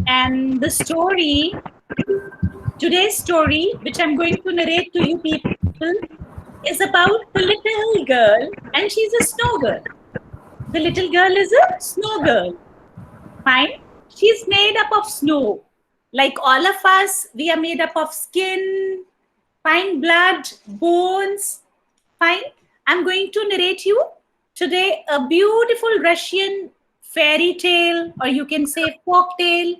And the story, today's story, which I'm going to narrate to you people, is about the little girl, and she's a snow girl. The little girl is a snow girl. Fine. She's made up of snow. Like all of us, we are made up of skin, fine blood, bones. Fine. I'm going to narrate you today a beautiful Russian fairy tale, or you can say folk tale.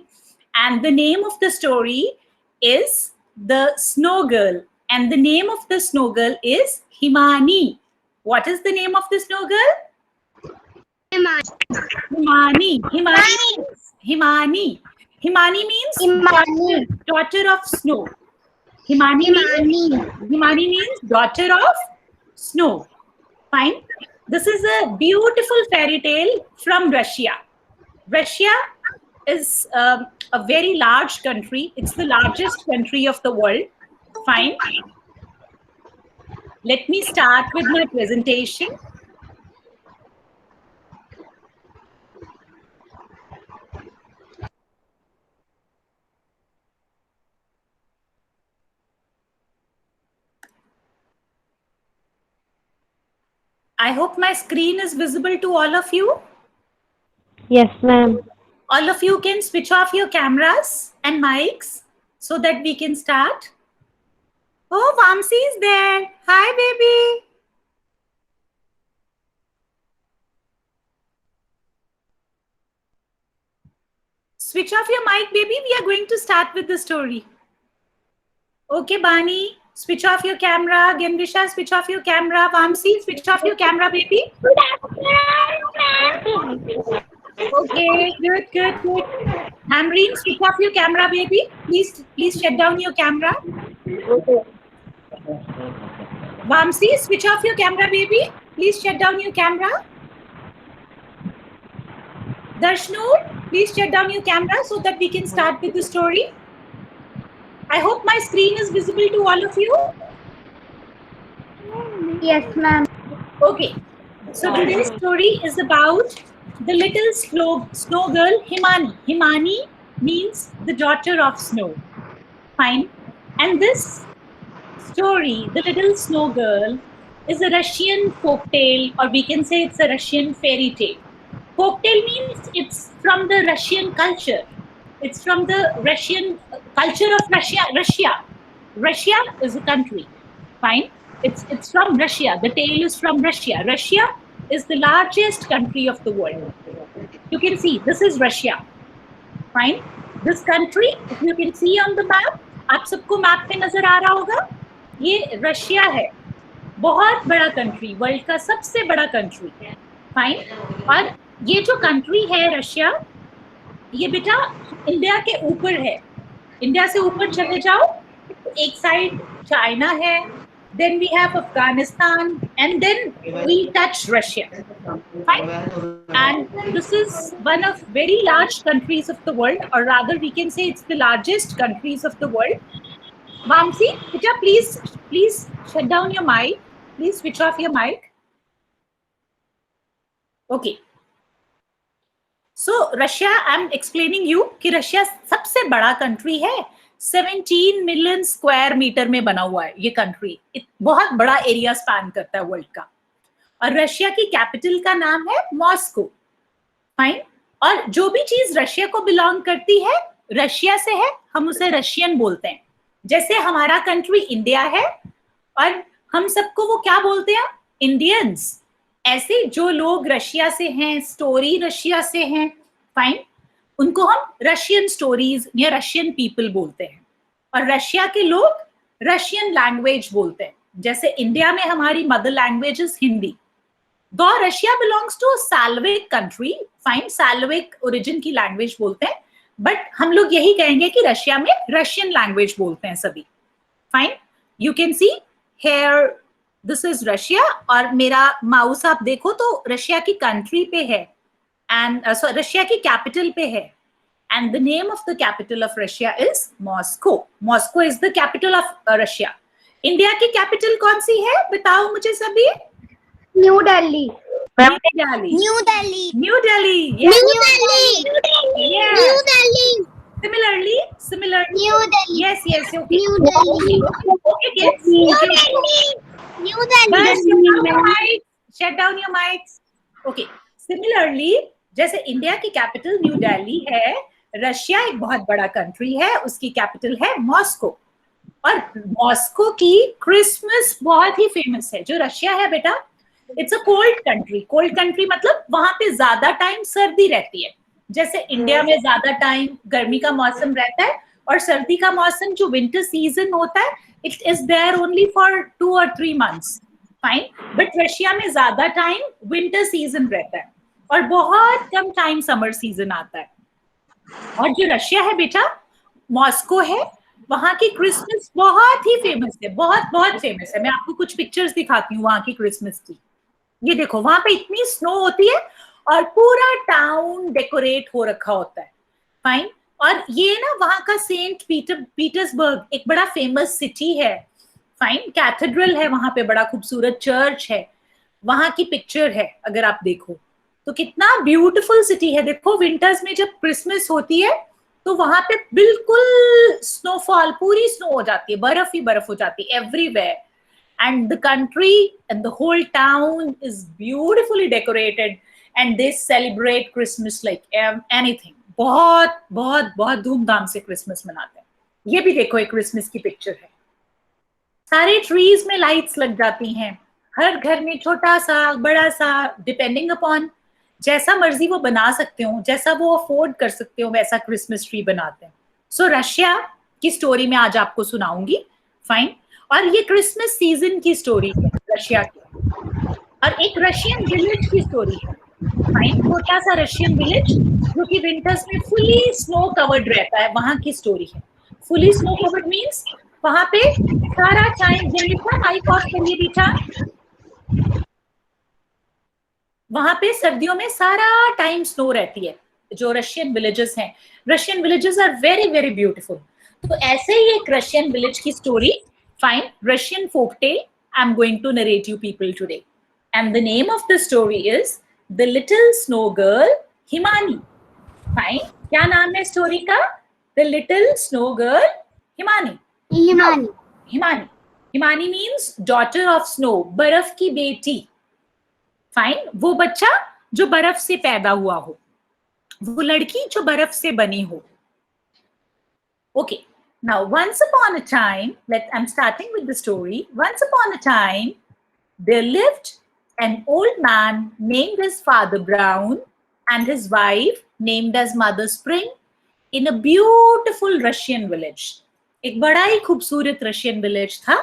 And the name of the story is The Snow Girl. And the name of the snow girl is Himani. What is the name of the snow girl? Himani. Himani means daughter of snow. Himani means daughter of snow. Fine. This is a beautiful fairy tale from Russia. Russia is a very large country. It's the largest country of the world. Fine. Let me start with my presentation. I hope my screen is visible to all of you. Yes, ma'am. All of you can switch off your cameras and mics so that we can start. Oh, Vamsi is there. Hi, baby. Switch off your mic, baby. We are going to start with the story. Okay, Bani, switch off your camera. Gendisha, switch off your camera. Vamsi, switch off your camera, baby. Okay, good. Hamreen, switch off your camera, baby. Please shut down your camera. Vamsi, switch off your camera, baby. Please shut down your camera. Darshnoor, please shut down your camera so that we can start with the story. I hope my screen is visible to all of you. Yes, ma'am. Okay, so today's story is about the little snow girl, Himani. Himani means the daughter of snow. Fine. And this story, the little snow girl, is a Russian folk tale, or we can say it's a Russian fairy tale. Folk tale means it's from the Russian culture. It's from the Russian culture of Russia. Russia is a country. Fine. It's from Russia. The tale is from Russia. Russia is the largest country of the world. You can see this is Russia. Fine. This country, if you can see on the map, आप सबको map पे नजर आ रहा होगा, ये Russia है. बहुत बड़ा कंट्री, वर्ल्ड का सबसे बड़ा कंट्री. फाइन. और ये जो कंट्री है रशिया, ये बेटा इंडिया के ऊपर है. इंडिया से ऊपर चले जाओ, एक साइड चाइना है, then we have Afghanistan, and then we touch Russia. Fine. And this is one of very large countries of the world, or rather we can say it's the largest countries of the world. Vamsi, Pita, please shut down your mic. Please switch off your mic. Okay. So Russia, I'm explaining you कि Russia सबसे बड़ा country है. 17 million square metre में बना हुआ है ये country. बहुत बड़ा एरिया स्पैन करता है वर्ल्ड का. और रशिया की कैपिटल का नाम है मॉस्को. फाइन. और जो भी चीज रशिया को बिलोंग करती है, रशिया से है, हम उसे रशियन बोलते हैं. जैसे हमारा कंट्री इंडिया है और हम सबको वो क्या बोलते हैं, इंडियंस. ऐसे जो लोग रशिया से हैं, स्टोरी रशिया से हैं, फाइन, उनको हम रशियन स्टोरीज या रशियन पीपल बोलते हैं. और रशिया के लोग रशियन लैंग्वेज बोलते हैं. जैसे इंडिया में हमारी mother language is Hindi. Though Russia belongs to Slavic country. Fine. Slavic origin की लैंग्वेज बोलते हैं, बट हम लोग यही कहेंगे कि रशिया में रशियन लैंग्वेज बोलते हैं सभी. Fine. You can see here this is Russia, और मेरा माउस आप देखो तो रशिया की कंट्री पे है, and रशिया की कैपिटल पे है. And the name of the capital of Russia is Moscow. Moscow is the capital of Russia. India की कैपिटल कौन सी है, बताओ मुझे सभी. New Delhi. New Delhi. New Delhi. New Delhi. New Delhi. Yes. New Delhi. okay. New Delhi. Okay, kids. New Delhi. Bus, shut down your mics. Shut down your mics. Okay. Similarly, जैसे India की capital new Delhi है, Russia एक बहुत बड़ा कंट्री है, उसकी कैपिटल है Moscow, और मॉस्को की क्रिसमस बहुत ही फेमस है. जो रशिया है बेटा, it's a cold country. Cold country मतलब वहां पे ज्यादा टाइम सर्दी रहती है. जैसे इंडिया में ज्यादा टाइम गर्मी का मौसम रहता है, और सर्दी का मौसम जो विंटर सीजन होता है, it is there only for 2 or 3 months. Fine. But Russia में ज्यादा टाइम विंटर सीजन रहता है और बहुत कम टाइम समर सीजन आता है. और जो रशिया है बेटा, मॉस्को है, वहां की क्रिसमस बहुत ही फेमस है, बहुत बहुत फेमस है. मैं आपको कुछ पिक्चर्स दिखाती हूँ वहां की क्रिसमस की. ये देखो, वहां पे इतनी स्नो होती है और पूरा टाउन डेकोरेट हो रखा होता है. फाइन. और ये ना वहां का सेंट पीटर्सबर्ग एक बड़ा फेमस सिटी है. फाइन. कैथेड्रल है वहां पे, बड़ा खूबसूरत चर्च है. वहां की पिक्चर है अगर आप देखो तो, कितना ब्यूटीफुल सिटी है. देखो, विंटर्स में जब क्रिसमस होती है तो वहां पे बिल्कुल स्नोफॉल, पूरी स्नो हो जाती है, बर्फ ही बर्फ हो जाती है everywhere. And the country and the whole town is beautifully decorated, and they celebrate Christmas like anything. बहुत बहुत बहुत धूमधाम से क्रिसमस मनाते हैं. ये भी देखो, एक क्रिसमस की पिक्चर है. सारे ट्रीज में लाइट्स लग जाती हैं. हर घर में छोटा सा बड़ा सा, डिपेंडिंग अपॉन जैसा मर्जी वो बना सकते हो, जैसा वो अफोर्ड कर सकते हो, वैसा क्रिसमस ट्री बनाते हैं. सो रशिया की स्टोरी मैं आज आपको सुनाऊंगी. फाइन. और ये क्रिसमस सीजन की स्टोरी है रशिया की, और एक रशियन विलेज की स्टोरी है. फाइन. छोटा सा रशियन विलेज जो कि विंटर्स में फुली स्नो कवर्ड रहता है, वहां की स्टोरी है. फुली स्नो कवर्ड मीन्स वहां पे सारा टाइम, जनिका माइक ऑफ करिए बेटा, वहां पे सर्दियों में सारा टाइम स्नो रहती है. जो रशियन विलेजेस हैं, Russian villages are very very beautiful. तो ऐसे ही एक रशियन विलेज की story, fine, Russian folk tale, I'm going to narrate you people today. And the name of the story is The Little Snow Girl Himani. Fine. क्या नाम है story का? The Little Snow Girl Himani. Himani. Himani. Himani means daughter of snow, बर्फ की बेटी. Fine. वो बच्चा जो बर्फ से पैदा हुआ हो, वो लड़की जो बर्फ से बनी हो. Okay. Now, once upon a time, I'm starting with the story. Once upon a time, there lived an old man named as Father Brown and his wife named as Mother Spring in a beautiful Russian village. एक बड़ा ही खूबसूरत Russian village था.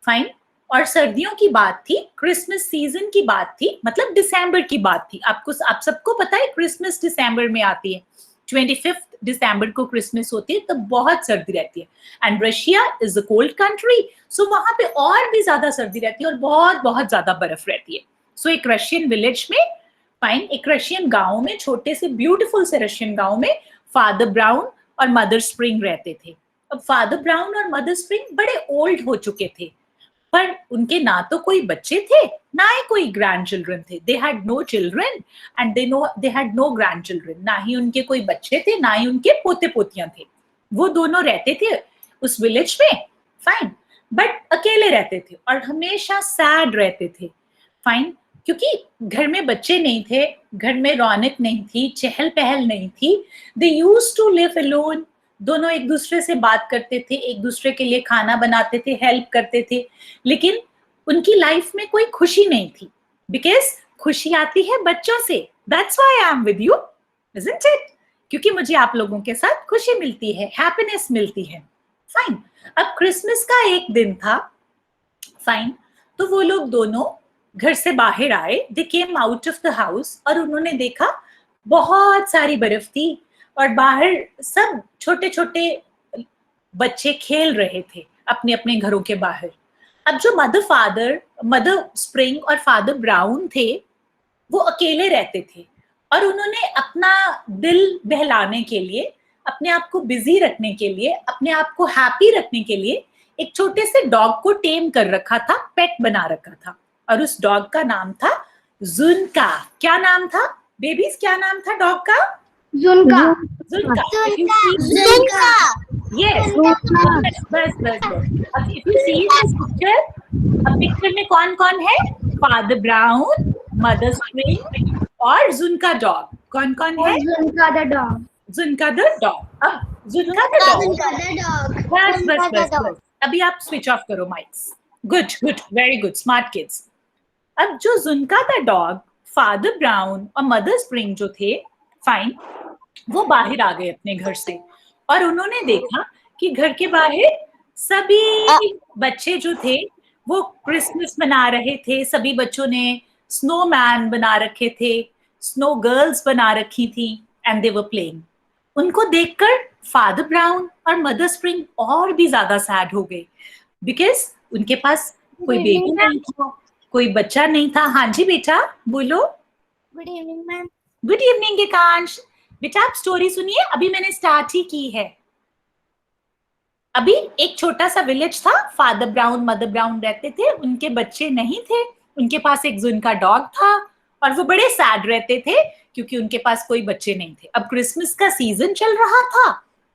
Fine. और सर्दियों की बात थी, Christmas season की बात थी, मतलब दिसंबर की बात थी. आप सबको पता है क्रिसमस दिसंबर में आती है. 25 दिसंबर को क्रिसमस होती है, तो बहुत सर्दी रहती है. And Russia is a cold country, so वहां पे और भी ज्यादा सर्दी रहती है और बहुत बहुत ज्यादा बर्फ रहती है. सो एक रशियन विलेज में, फाइन, एक रशियन गांव में, छोटे से ब्यूटीफुल से रशियन गांव में फादर ब्राउन और मदर स्प्रिंग रहते थे. अब फादर ब्राउन और मदर स्प्रिंग बड़े ओल्ड हो चुके थे, पर उनके ना तो कोई बच्चे थे, ना ही कोई ग्रैंड चिल्ड्रन थे. They had no children and they had no grand children. ना ही उनके कोई बच्चे थे, ना ही उनके पोते पोतियां थे. वो दोनों रहते थे उस विलेज में. फाइन. बट अकेले रहते थे और हमेशा सैड रहते थे. फाइन. क्योंकि घर में बच्चे नहीं थे, घर में रौनक नहीं थी, चहल पहल नहीं थी. They used to live alone. दोनों एक दूसरे से बात करते थे, एक दूसरे के लिए खाना बनाते थे, हेल्प करते थे, लेकिन उनकी लाइफ में कोई खुशी नहीं थी. बिकॉज खुशी आती है बच्चों से. That's why I am with you, isn't it? क्योंकि मुझे आप लोगों के साथ खुशी मिलती है, हैप्पीनेस मिलती है. फाइन. अब क्रिसमस का एक दिन था. फाइन. तो वो लोग दोनों घर से बाहर आए. They came out of the house और उन्होंने देखा बहुत सारी बर्फ थी और बाहर सब छोटे छोटे बच्चे खेल रहे थे अपने अपने घरों के बाहर. अब जो मदर स्प्रिंग और फादर ब्राउन थे, वो अकेले रहते थे और उन्होंने अपना दिल बहलाने के लिए, अपने आप को बिजी रखने के लिए, अपने आप को हैप्पी रखने के लिए एक छोटे से डॉग को टेम कर रखा था, पेट बना रखा था. और उस डॉग का नाम था जुनका. क्या नाम था बेबीज? क्या नाम था डॉग का? Zunka. जुनका. Yes. बस बस बस. अब if you see this picture, अब पिक्चर में कौन कौन है? फादर ब्राउन, मदर स्प्रिंग और जुनका डॉग. कौन कौन है? Zunka the dog. Zunka the dog. अब Zunka the dog. the dog. बस बस बस बस. अभी आप स्विच ऑफ करो mics. Good good, very good, smart kids. अब जो Zunka the dog, father Brown और मदर स्प्रिंग जो थे, फाइन, वो बाहर आ गए अपने घर से और उन्होंने देखा कि घर के बाहर सभी बच्चे जो थे वो क्रिसमस मना रहे थे. सभी बच्चों ने स्नोमैन बना रखे थे, स्नो गर्ल्स बना रखी थी, एंड दे वर प्लेइंग. उनको देखकर फादर ब्राउन और मदर स्प्रिंग और भी ज्यादा सैड हो गए, बिकॉज उनके पास कोई बेबी नहीं था, कोई बच्चा नहीं था. हाँ जी बेटा, बोलो. Good evening, ma'am. Good evening Ekansh. बेटा आप स्टोरी सुनिए, अभी मैंने स्टार्ट ही की है. अभी एक छोटा सा विलेज था, फादर ब्राउन मदर ब्राउन रहते थे, उनके बच्चे नहीं थे, उनके पास एक जुनका डॉग था और वो बड़े सैड रहते थे क्योंकि उनके पास कोई बच्चे नहीं थे. अब क्रिसमस का सीजन चल रहा था,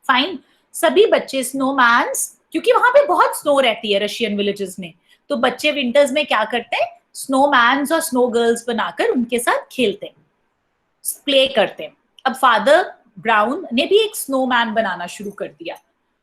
फाइन. सभी बच्चे स्नोमैन्स, क्योंकि वहां पे बहुत स्नो रहती है रशियन विलेजेस में, तो बच्चे विंटर्स में क्या करते हैं, स्नोमैन्स और स्नो गर्ल्स बनाकर उनके साथ खेलते हैं, प्ले करते हैं. अब फादर ब्राउन ने भी एक स्नोमैन बनाना शुरू कर दिया,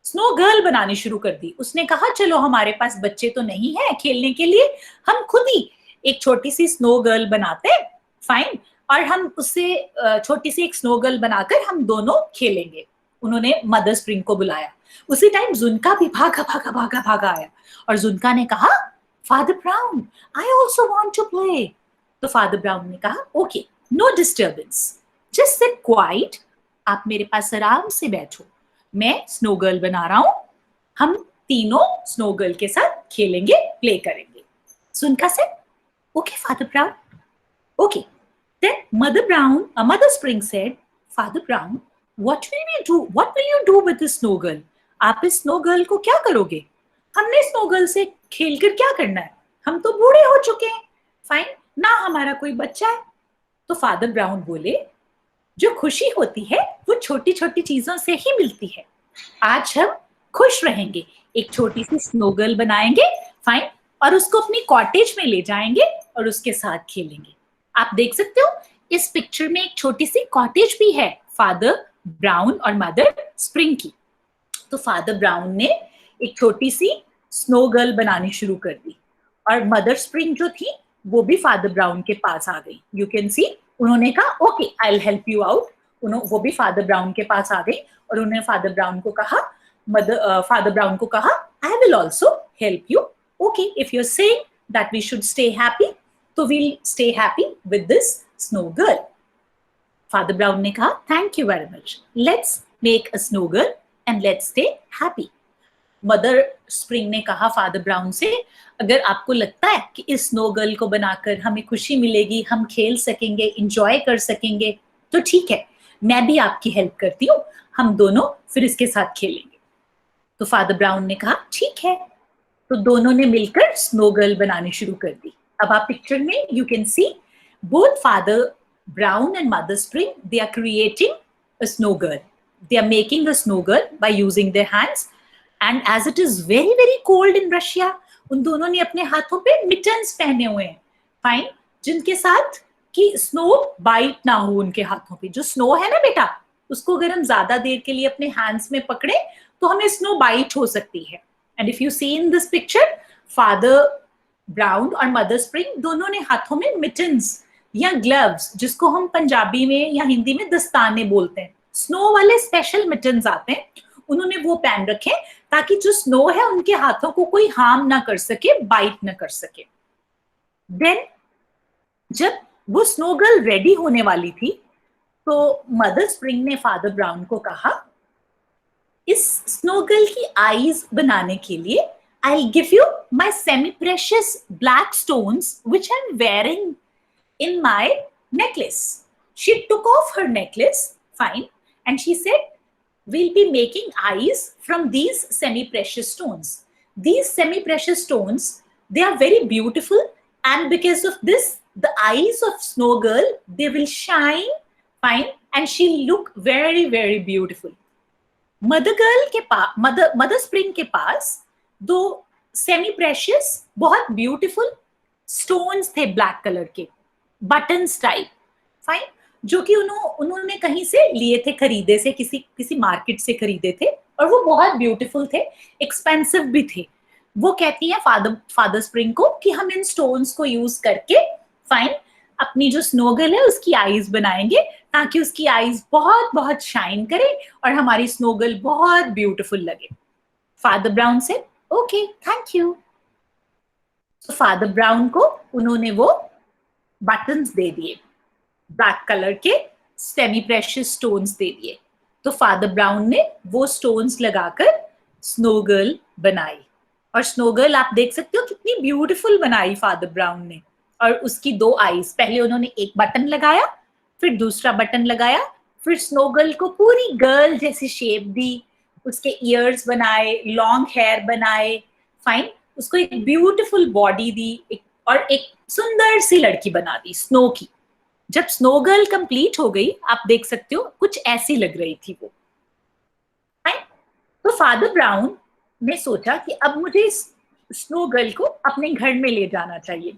स्नो गर्ल बनानी शुरू कर दी. उसने कहा चलो हमारे पास बच्चे तो नहीं है खेलने के लिए, हम खुद ही एक छोटी सी स्नो गर्ल बनाते हैं, फाइन, और हम उससे छोटी सी एक स्नो गर्ल बनाकर हम दोनों खेलेंगे. उन्होंने मदर स्प्रिंग को बुलाया. उसी टाइम जुनका भी भागा भागा भागा भागा आया और जुनका ने कहा Father Brown, I also want to play. तो फादर ब्राउन ने कहा okay, no disturbance, just sit quiet, आप मेरे पास आराम से बैठो, मैं स्नो गर्ल बना रहा हूं, हम तीनों स्नो गर्ल के साथ खेलेंगे, प्ले करेंगे. Zunka said okay Father Brown, okay. Then Mother Spring said Father Brown, what will you do with this snow girl? आप इस स्नो गर्ल को क्या करोगे? हमने स्नो गर्ल से खेलकर क्या करना है, हम तो बूढ़े हो चुके हैं, फाइन, ना हमारा कोई बच्चा है. तो फादर ब्राउन बोले जो खुशी होती है वो छोटी छोटी चीजों से ही मिलती है. आज हम खुश रहेंगे, एक छोटी सी स्नो गर्ल बनाएंगे, फाइन, और उसको अपनी कॉटेज में ले जाएंगे और उसके साथ खेलेंगे. आप देख सकते हो इस पिक्चर में एक छोटी सी कॉटेज भी है फादर ब्राउन और मदर स्प्रिंग की. तो फादर ब्राउन ने एक छोटी सी स्नो गर्ल बनानी शुरू कर दी और मदर स्प्रिंग जो थी वो भी फादर ब्राउन के पास आ गई. यू कैन सी, उन्होंने कहा okay I will help you out. वो भी फादर ब्राउन के पास आ गई और उन्होंने फादर ब्राउन को कहा, फादर ब्राउन को कहा I will also help you. Okay, if you are saying that we should stay happy, तो we'll stay happy with this snow girl. Father Brown ने कहा thank you very much, let's make a snow girl and let's stay happy. Mother Spring ने कहा Father brown से, अगर आपको लगता है कि इस स्नो गर्ल को बनाकर हमें खुशी मिलेगी, हम खेल सकेंगे, इंजॉय कर सकेंगे, तो ठीक है, मैं भी आपकी हेल्प करती हूँ, हम दोनों फिर इसके साथ खेलेंगे. तो फादर ब्राउन ने कहा ठीक है. तो दोनों ने मिलकर स्नो गर्ल बनानी शुरू कर दी. अब आप पिक्चर में you can see both Father Brown and Mother Spring, they are creating a snow girl, they are making a snow girl by using their hands. And as it is very very cold in Russia, उन दोनों ने अपने हाथों पे mittens पहने हुए हैं, fine, जिनके साथ कि स्नो बाइट ना हो उनके हाथों पे. जो स्नो है ना बेटा, उसको अगर हम ज्यादा देर के लिए अपने हैंड्स में पकड़े तो हमें स्नो बाइट हो सकती है. And if you see in this picture, Father Brown और मदर स्प्रिंग दोनों ने हाथों में मिटन्स या ग्लव्स, जिसको हम पंजाबी में या हिंदी में दस्ताने बोलते हैं, स्नो वाले स्पेशल मिटन्स आते हैं, उन्होंने वो पहन रखे ताकि जो स्नो है उनके हाथों को कोई हार्म ना कर सके, बाइट ना कर सके. देन जब वो स्नो गर्ल रेडी होने वाली थी तो मदर स्प्रिंग ने फादर ब्राउन को कहा इस स्नो गर्ल की आईज बनाने के लिए I'll give you my semi-precious black stones which I'm wearing in my necklace. She took off her necklace, fine, and she said, we'll be making eyes from these semi-precious stones. These semi-precious stones, they are very beautiful, and because of this, the eyes of Snow Girl, they will shine, fine, and she'll look very, very beautiful. Mother spring के पास दो semi precious बहुत beautiful stones थे black colour के, buttons type, fine, जो कि उन्होंने कहीं से लिए थे, खरीदे से, किसी मार्केट से खरीदे थे, और वो बहुत ब्यूटीफुल थे, एक्सपेंसिव भी थे। वो कहती है फादर स्प्रिंग को कि हम इन स्टोन्स को यूज करके, फाइन, अपनी जो स्नो गर्ल है उसकी आईज बनाएंगे, ताकि उसकी आईज बहुत बहुत शाइन करे और हमारी स्नो गर्ल बहुत ब्यूटीफुल लगे। फादर ब्राउन से ओके थैंक यू। तो फादर ब्राउन को उन्होंने वो बटन्स दे दिए, ब्लैक कलर के सेमी प्रेशियस स्टोन्स दे दिए। तो फादर ब्राउन ने वो स्टोन्स लगाकर स्नो गर्ल बनाई, और स्नो गर्ल आप देख सकते हो कितनी ब्यूटीफुल बनाई फादर ब्राउन ने। और उसकी दो आईज, पहले उन्होंने एक बटन लगाया, फिर दूसरा बटन लगाया, फिर स्नो गर्ल को पूरी गर्ल जैसी शेप दी, उसके ईयर्स बनाए, लॉन्ग हेयर बनाए, फाइन, उसको एक ब्यूटीफुल बॉडी दी, और एक सुंदर सी लड़की बना दी स्नो की। जब स्नो गर्ल कंप्लीट हो गई, आप देख सकते हो कुछ ऐसी लग रही थी वो। तो फादर ब्राउन ने सोचा कि अब मुझे इस स्नो गर्ल को अपने घर में ले जाना चाहिए,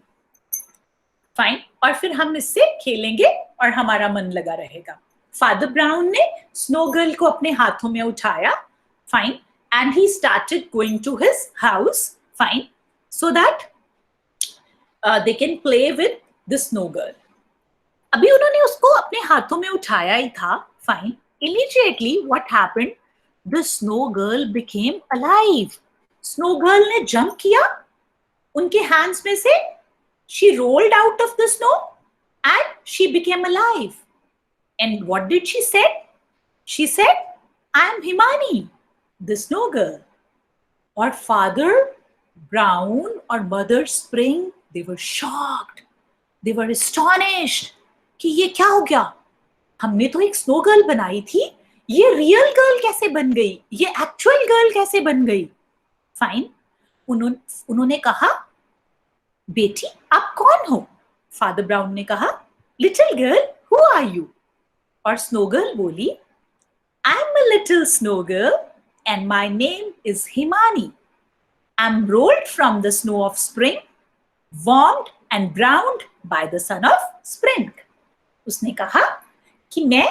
फाइन, और फिर हम इससे खेलेंगे और हमारा मन लगा रहेगा। फादर ब्राउन ने स्नो गर्ल को अपने हाथों में उठाया, fine, and he started going to his house, fine, so that they can play with the snow girl. अभी उन्होंने उसको अपने हाथों में उठाया ही था, fine, immediately what happened, the snow girl became alive. Snow girl ने जंप किया, उनके हैंड्स में से she rolled out of the snow and she became alive. And what did she say? She said, I am Himani, the snow girl. और Father Brown और Mother Spring, they were shocked. They were astonished कि ये क्या हो गया? हमने तो एक स्नो गर्ल बनाई थी, ये रियल गर्ल कैसे बन गई? ये एक्चुअल गर्ल कैसे बन गई? फाइन, उन्होंने कहा, बेटी आप कौन हो? फादर ब्राउन ने कहा, little girl who are you? और स्नो गर्ल बोली, I am a little snow girl and my name is Himani. I am rolled from the snow of spring, warmed and browned by the sun of spring. उसने कहा कि मैं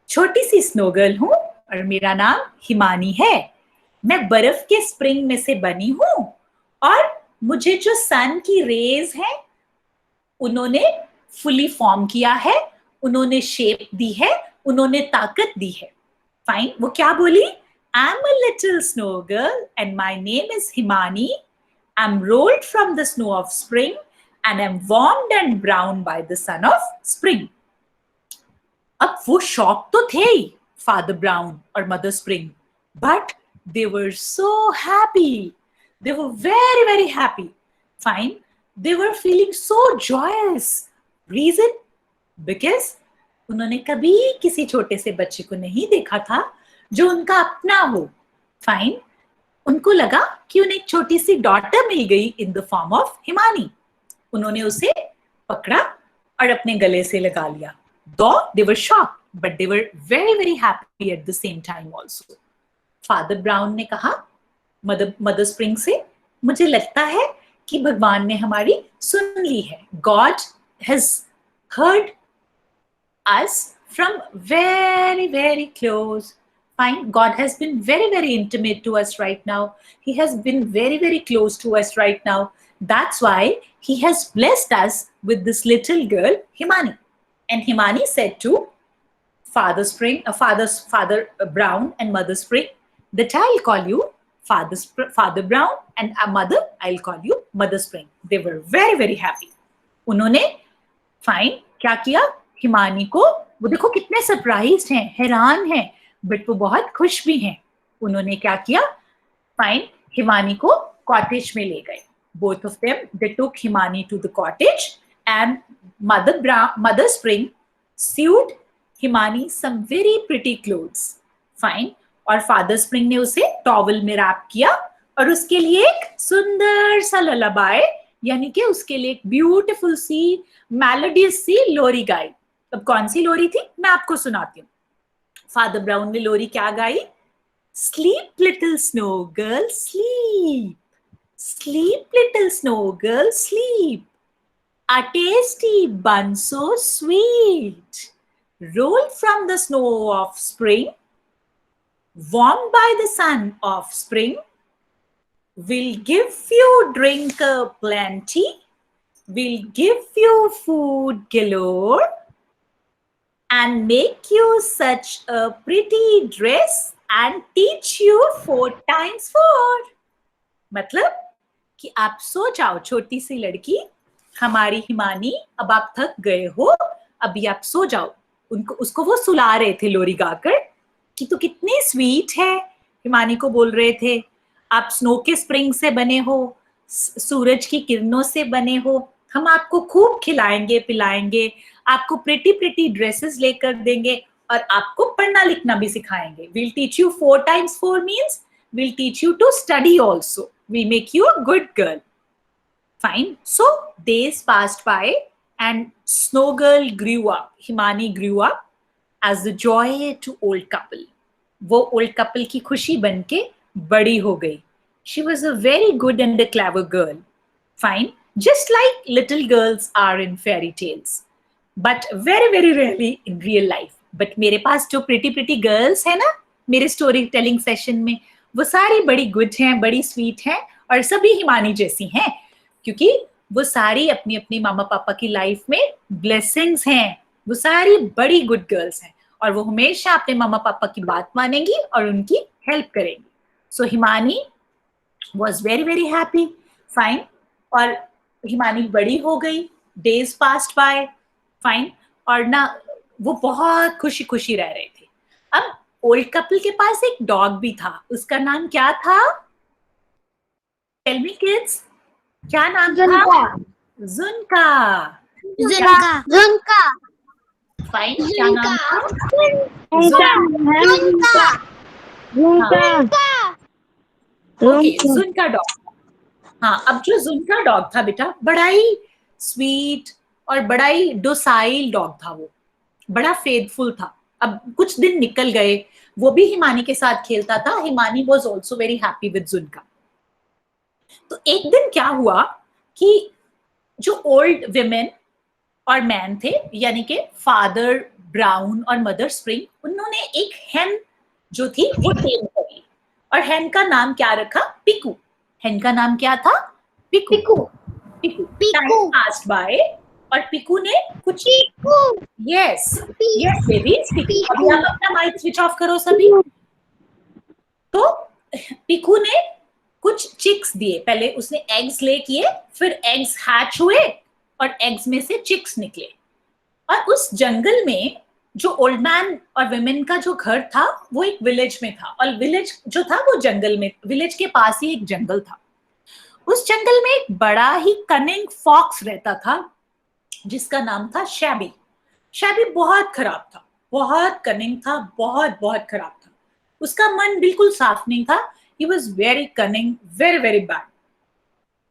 छोटी सी snow girl हूं और मेरा नाम हिमानी है। मैं बर्फ के स्प्रिंग में से बनी हूं, और मुझे जो सन की रेज है उन्होंने फुली फॉर्म किया है, उन्होंने शेप दी है, उन्होंने ताकत दी है। फाइन, वो क्या बोली? I am a little snow girl and my name is Himani. I am rolled from the snow of spring and I am warmed and brown bye the sun of spring. अब वो shock तो थे ही, father Brown और mother spring, but they were so happy. They were very, very happy. Fine. They were feeling so joyous. Reason? Because उन्होंने कभी किसी छोटे से बच्चे को नहीं देखा था जो उनका अपना हो. Fine. उनको लगा कि उन्हें एक छोटी सी डॉटर मिल गई in the form of Himani. उन्होंने उसे पकड़ा और अपने गले से लगा लिया. Though they were shocked, but they were very, very happy at the same time also. Father Brown ने कहा मदर स्प्रिंग से, मुझे लगता है कि भगवान ने हमारी सुन ली है. God has heard us from very very close. Fine, God has been very very intimate to us right now. He has been very very close to us right now. That's why he has blessed us with this little girl Himani. And Himani said to Father Brown and Mother Spring that I'll call you Father Brown, and Mother, I'll call you Mother Spring. They were very very happy. उन्होंने fine क्या किया, हिमानी को, वो देखो कितने surprised हैं, हैरान हैं, बट वो बहुत खुश भी हैं. उन्होंने क्या किया, फाइन, हिमानी को कॉटेज में ले गए. Both of them, they took Himani to the cottage, and Mother Spring sewed Himani some very pretty clothes. Fine. और फादर स्प्रिंग ने उसे टॉवल में रैप किया और उसके लिए एक सुंदर सा ललाबाई, यानी कि उसके लिए एक ब्यूटीफुल सी मेलोडियस सी लोरी गाई. अब कौन सी लोरी थी, मैं आपको सुनाती हूँ. फादर ब्राउन ने लोरी क्या गाई? Sleep, little snow girl, sleep. Sleep, little snow girl, sleep. A tasty bun so sweet, rolled from the snow of spring, warmed by the sun of spring, will give you drink plenty, will give you food galore, and make you such a pretty dress and teach you 4 times 4. मतलब कि आप सो जाओ छोटी सी लड़की, हमारी हिमानी, अब आप थक गए हो, अभी आप सो जाओ. उसको वो सुला रहे थे लोरी गाकर कि तू कितनी स्वीट है. हिमानी को बोल रहे थे आप स्नो के स्प्रिंग से बने हो, सूरज की किरणों से बने हो, हम आपको खूब खिलाएंगे पिलाएंगे, आपको प्रिटी प्रिटी ड्रेसेस लेकर देंगे और आपको पढ़ना लिखना भी सिखाएंगे. We'll teach you 4 times 4 means we'll teach you to study also. We'll make you a good girl. Fine. So days passed by and Snow Girl grew up. Himani grew up as the joy to old couple. वो old couple की खुशी बनके बड़ी हो गई. She was a very good and a clever girl. Fine. Just like little girls are in fairy tales. But very very rarely in real life. But मेरे पास जो pretty pretty girls है ना मेरे story telling session में, वो सारी बड़ी good हैं, बड़ी sweet हैं और सभी हिमानी जैसी हैं, क्योंकि वो सारी अपनी अपनी मामा पापा की लाइफ में ब्लेसिंग्स हैं. वो सारी बड़ी गुड गर्ल्स हैं और वो हमेशा अपने मामा पापा की बात मानेंगी और उनकी हेल्प करेंगी. So Himani was very very happy. Fine. और हिमानी बड़ी हो गई. Days passed by. फाइन. और ना वो बहुत खुशी खुशी रह रहे थे. अब ओल्ड कपल के पास एक डॉग भी था. उसका नाम क्या था? टेल मी किड्स, क्या नाम था? जुनका. जुनका. फाइन. क्या नाम था? Okay, Zunka dog. हाँ, अब जो जुनका डॉग था बेटा, बड़ा ही स्वीट और बड़ा ही डोसाइल डॉग था. वो बड़ा फेथफुल था. अब कुछ दिन निकल गए, वो भी हिमानी के साथ खेलता था. Himani was also very happy with Zunka. तो एक दिन क्या हुआ कि जो ओल्ड विमेन और मैन थे, यानी कि फादर ब्राउन और मदर स्प्रिंग, उन्होंने एक हेन जो थी वो टेम कर ली. और हेन का नाम क्या रखा? पिकू. हेन का नाम क्या था? Piku. Piku. Time passed by और पिकू ने कुछ यस बेबी, अभी आप अपना माइक स्विच ऑफ करो सभी. तो पिकू ने कुछ चिक्स दिए. पहले उसने एग्स ले किए, फिर एग्स हैच हुए और एग्स में से चिक्स निकले. और उस जंगल में जो ओल्ड मैन और विमेन का जो घर था वो एक विलेज में था. और विलेज जो था वो जंगल में, विलेज के पास ही एक जंगल था. उस जंगल में एक बड़ा ही कनिंग फॉक्स रहता था जिसका नाम था शैबी. शैबी बहुत खराब था, बहुत कनिंग था, बहुत बहुत खराब था. उसका मन बिल्कुल साफ नहीं था. He was very cunning, very very bad.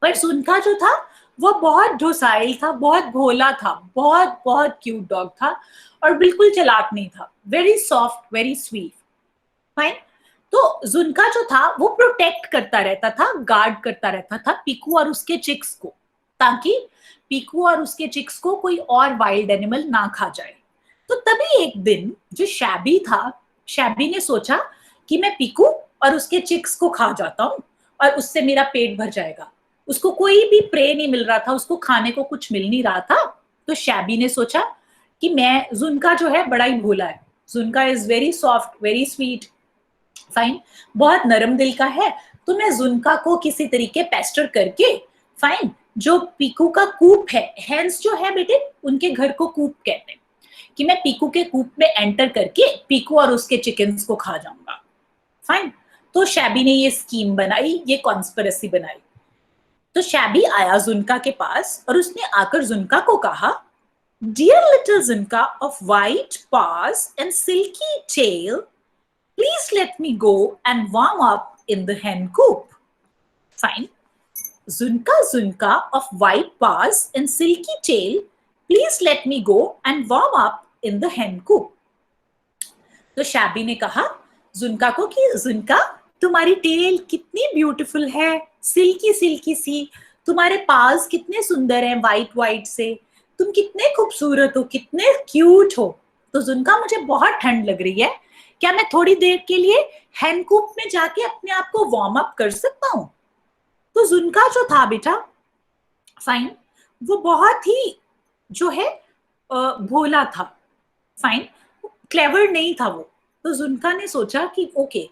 पर जुनका जो था वो बहुत डोसाइल था, बहुत भोला था, बहुत बहुत क्यूट डॉग था और बिल्कुल चालाक नहीं था. Very soft, very sweet. Fine. तो जुनका जो था वो प्रोटेक्ट करता रहता था, गार्ड करता रहता था पीकू और उसके चिक्स को, ताकि पीकू और उसके चिक्स को कोई और वाइल्ड एनिमल ना खा जाए. तो तभी एक दिन जो शैबी था, शैबी ने सोचा कि मैं पीकू और उसके चिक्स को खा जाता हूँ और उससे मेरा पेट भर जाएगा. उसको कोई भी प्रे नहीं मिल रहा था, उसको खाने को कुछ मिल नहीं रहा था. तो शैबी ने सोचा कि मैं, जुनका जो है बड़ा ही भोला है, Zunka is very soft, very sweet, fine, बहुत नरम दिल का है, तो मैं जुनका को किसी तरीके पेस्टर करके, फाइन, जो पीकू का कूप है, हेंस जो है बेटे उनके घर को कूप कहते हैं, कि मैं पीकू के कूप में एंटर करके पीकू और उसके चिकन्स को खा जाऊंगा. फाइन. तो शैबी ने ये स्कीम बनाई, ये कॉन्स्पिरेसी बनाई. तो शैबी आया जुनका के पास और उसने आकर जुनका को कहा, dear little Zunka of white paws and silky tail, please let me go and warm up in the hen coop. Fine. Zunka of white paws and silky tail, please let me go and warm up in the hen coop. तो shabby ने कहा, जुनका को कि जुनका तुम्हारी tell कितनी beautiful है, silky silky सी, तुम्हारे पास कितने सुंदर हैं वाइट वाइट से, तुम कितने खूबसूरत हो, कितने क्यूट हो। तो जुनका मुझे बहुत ठंड लग रही है, क्या मैं थोड़ी देर के लिए हैंडकूप में जाके अपने आप को वार्म अप कर सकता हूँ। तो जुनका जो था बेटा, फाइन, वो बहुत ही जो है भोला था, फाइन, क्लेवर नहीं था वो। तो जुनका ने सोचा कि ओके,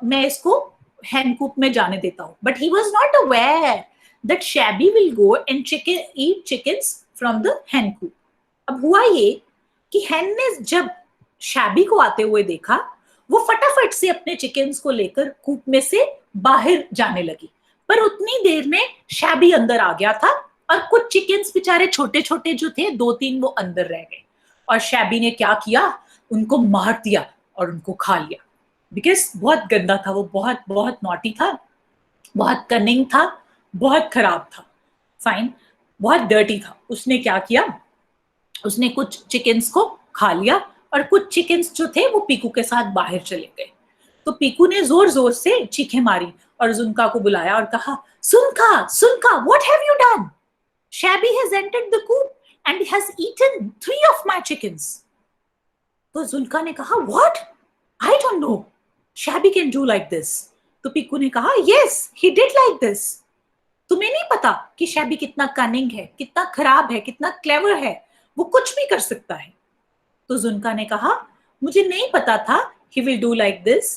मैं इसको हैंडकूप में जाने देता हूँ, but he was not aware that Shabby will go and eat chickens from the hen coop. अब हुआ ये कि हैन ने जब शैबी को आते हुए देखा, वो फटाफट से अपने चिकन्स को लेकर कूप में से बाहर जाने लगी, पर उतनी देर में शैबी अंदर आ गया था और कुछ चिकन्स बेचारे छोटे छोटे जो थे 2-3 वो अंदर रह गए, और शैबी ने क्या किया, उनको मार दिया और उनको खा लिया, बिकॉज बहुत गंदा था वो, बहुत बहुत नॉटी था, बहुत कनिंग था, बहुत खराब था, फाइन, बहुत डर्टी था। उसने क्या किया, उसने कुछ चिकन्स को खा लिया और कुछ चिकन्स जो थे वो पीकू के साथ बाहर चले गए। तो पीकू ने जोर जोर से चीखें मारी और जुनका को बुलाया और कहा, Zunka Zunka, what have you done? Shabby has entered the coop and has eaten 3 of my chickens. तो जुनका ने कहा, what? I don't know, Shabby can do like this. तो पीकू ने कहा, yes he did like this. तुम्हें नहीं पता कि शैबी कितना कनिंग है, कितना खराब है, कितना क्लेवर है, वो कुछ भी कर सकता है। तो जुनका ने कहा, मुझे नहीं पता था he will do like this,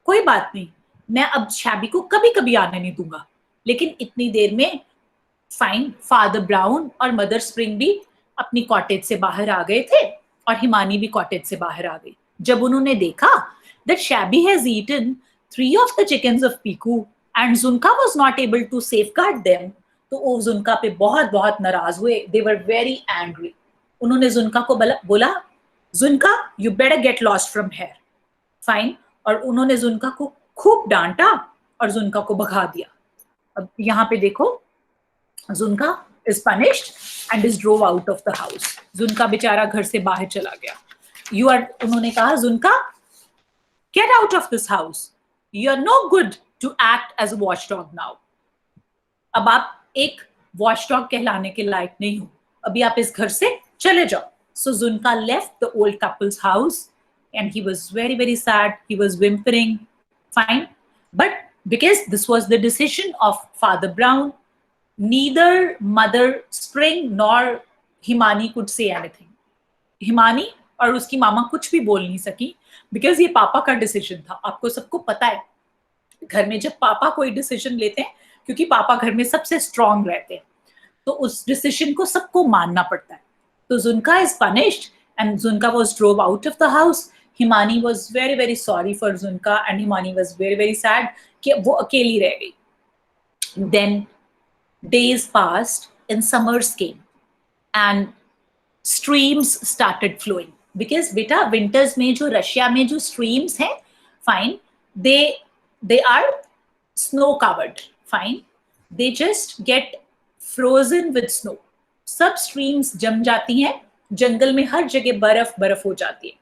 कोई बात नहीं, मैं अब शैबी को कभी कभी आने नहीं दूंगा। लेकिन इतनी देर में फाइन, फादर ब्राउन और मदर स्प्रिंग भी अपनी कॉटेज से बाहर आ गए थे और हिमानी भी कॉटेज से बाहर आ गई। जब उन्होंने देखा that Shabby has eaten 3 of the chickens of Piku and Zunka was not able to safeguard them, तो वो जुनका पे बहुत बहुत नाराज हुए। They were very angry. उन्होंने जुनका को बोला, Zunka you better get lost from here, fine, और उन्होंने जुनका को खूब डांटा और जुनका को भगा दिया। अब यहाँ पे देखो, जुनका is punished and is drove out of the house. जुनका बेचारा घर से बाहर चला गया। उन्होंने कहा, जुनका get out of this house. You are no good to act as a watchdog now. अब आप एक watchdog कहलाने के लायक नहीं हो, अभी आप इस घर से चले जाओ। So Zunka left the old couple's house and he was very very sad. He was whimpering, fine, but because this was the decision of Father Brown, neither Mother Spring nor Himani could say anything. Himani और उसकी मामा कुछ भी बोल नहीं सकी, because ये पापा का डिसीजन था। आपको सबको पता है, घर में जब पापा कोई डिसीजन लेते हैं, क्योंकि पापा घर में सबसे स्ट्रांग रहते हैं, तो उस डिसीजन को सबको मानना पड़ता है। तो Zunka is punished and Zunka was drove out of the house. Himani was very very sorry for Zunka and Himani was very very sad कि वो अकेली रह गई। Then days passed and summers came and streams started flowing, because beta winters में जो Russia में जो streams हैं, fine, they are snow covered, fine, they just get frozen with snow. सब streams जम जाती हैं, जंगल में हर जगह बर्फ बर्फ हो जाती है,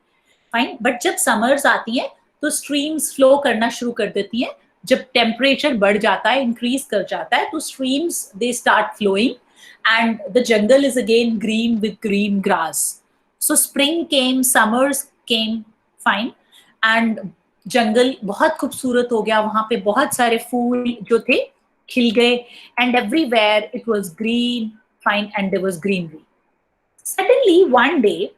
fine, but जब summers आती हैं तो streams flow करना शुरू कर देती हैं। जब टेम्परेचर बढ़ जाता है, इंक्रीज कर जाता है, तो streams they start flowing and the jungle is again green with green grass. So spring came, summers came, fine, and jungle बहुत खूबसूरत हो गया। वहां पे बहुत सारे फूल जो थे खिल गए and everywhere it was green, fine, and there was greenery. Suddenly one day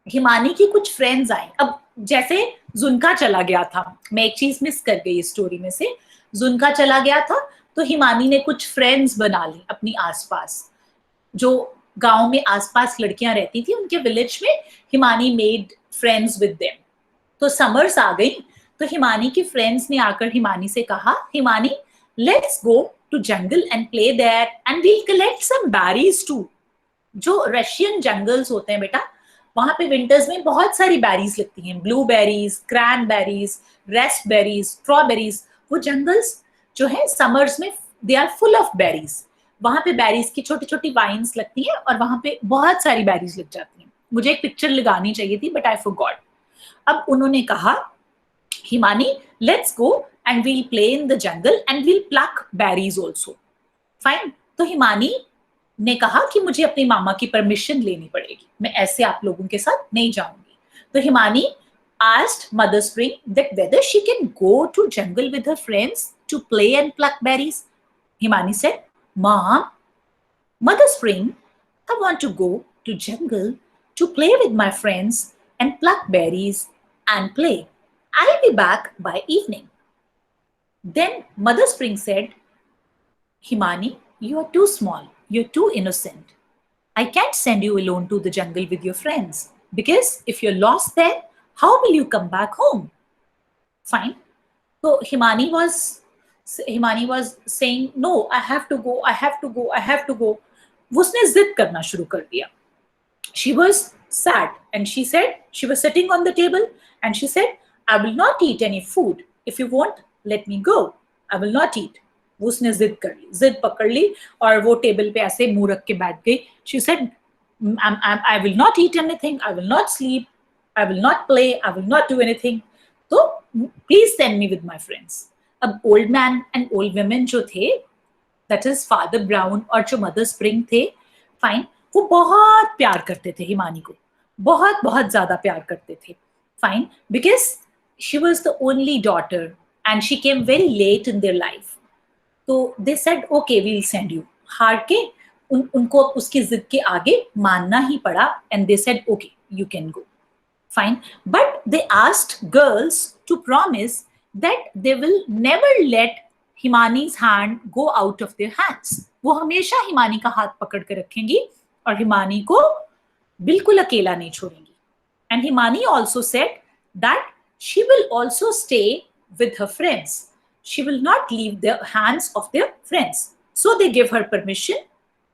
Himani की कुछ फ्रेंड्स आए। अब जैसे जुनका चला गया था, मैं एक चीज मिस कर गई इस स्टोरी में से, जुनका चला गया था तो हिमानी ने कुछ फ्रेंड्स बना ली अपनी आसपास। जो गांव में आसपास लड़कियां रहती थी, उनके विलेज में Himani made friends with them. तो समर्स आ गई तो हिमानी की फ्रेंड्स ने आकर हिमानी से कहा, Himani let's go to jungle and play there and we'll collect some berries too. जो रशियन जंगल्स होते हैं बेटा, वहां पे विंटर्स में बहुत सारी बेरीज लगती हैं, ब्लूबेरीज, क्रैनबेरीज, रेस्पबेरीज, स्ट्रॉबेरीज। वो जंगल्स जो है समर्स में they are full of berries. वहां पे बेरीज की छोटी छोटी वाइन्स लगती हैं और वहां पे बहुत सारी बेरीज लग जाती हैं। मुझे एक पिक्चर लगानी चाहिए थी बट आई फॉरगॉट। अब उन्होंने कहा Himani, let's go and we'll play in the jungle and we'll pluck berries also. Fine. तो हिमानी ने कहा कि मुझे अपनी मामा की परमिशन लेनी पड़ेगी, मैं ऐसे आप लोगों के साथ नहीं जाऊंगी. तो Himani asked Mother Spring that whether she can go to jungle with her friends to play and pluck berries. Himani said, Mom, Mother Spring, I want to go to jungle to play with my friends and pluck berries and play. I'll be back by evening. Then Mother Spring said, Himani, you are too small. You're too innocent. I can't send you alone to the jungle with your friends because if you're lost there, how will you come back home? Fine. So Himani was saying, no, I have to go, I have to go, I have to go. उसने जिद करना शुरू कर दिया. She was sad and she said, she was sitting on the table and she said, I will not eat any food. If you won't, let me go. I will not eat. वो उसने जिद कर ली, जिद पकड़ ली और वो table पे ऐसे मुंह रख के बैठ गई. She said, I will not eat anything, I will not sleep, I will not play, I will not do anything. So please send me with my friends. अब old man and old women जो थे, that is Father Brown और जो Mother Spring थे, fine, वो बहुत प्यार करते थे हिमानी को, बहुत बहुत ज्यादा प्यार करते थे. Fine, because she was the only daughter and she came very late in their life. तो they said, okay, we'll send you. हार के उनको उसकी जिद के आगे मानना ही पड़ा and they said, okay, you can go. Fine. But they asked girls to promise that they will never let Himani's hand go out of their hands. वो हमेशा हिमानी का हाथ पकड़ के रखेंगी और हिमानी को बिल्कुल अकेला नहीं छोड़ेंगी. And Himani also said that she will also stay with her friends. She will not leave the hands of their friends. So they give her permission.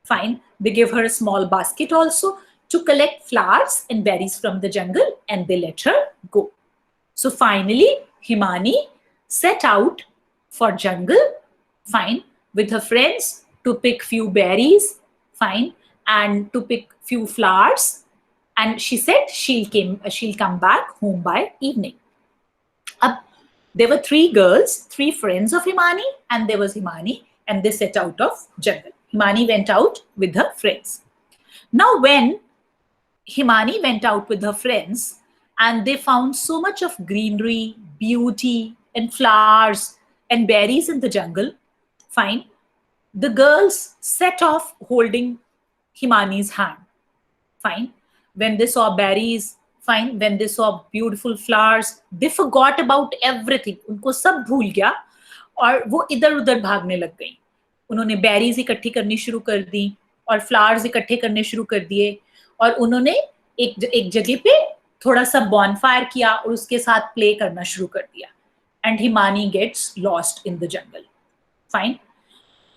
Fine. They give her a small basket also to collect flowers and berries from the jungle and they let her go. So finally, Himani set out for jungle, fine, with her friends to pick few berries, fine, and to pick few flowers. And she said she'll come back home by evening. There were three girls, three friends of Himani, and there was Himani, and they set out of jungle. Himani went out with her friends. Now when Himani went out with her friends and they found so much of greenery, beauty, and flowers and berries in the jungle, fine, the girls set off holding Himani's hand. Fine. When they saw berries, fine, when they saw beautiful flowers, they forgot about everything. उनको सब भूल गया और वो इधर उधर भागने लग गई. उन्होंने berries इकट्ठी करनी शुरू कर दी और flowers इकट्ठे करने शुरू कर दिए और उन्होंने एक जगह पे थोड़ा सा bonfire किया और उसके साथ play करना शुरू कर दिया. And Himani gets lost in the jungle. Fine.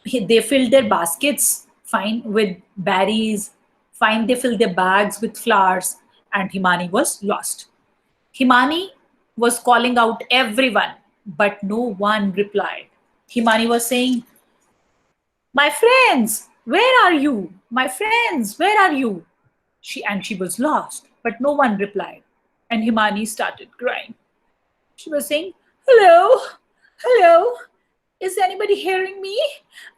They filled their baskets, fine, with berries. Fine, they filled their bags with flowers and Himani was lost. Himani was calling out everyone, but no one replied. Himani was saying, my friends, where are you? My friends, where are you? She was lost, but no one replied. And Himani started crying. She was saying, hello, hello, is anybody hearing me?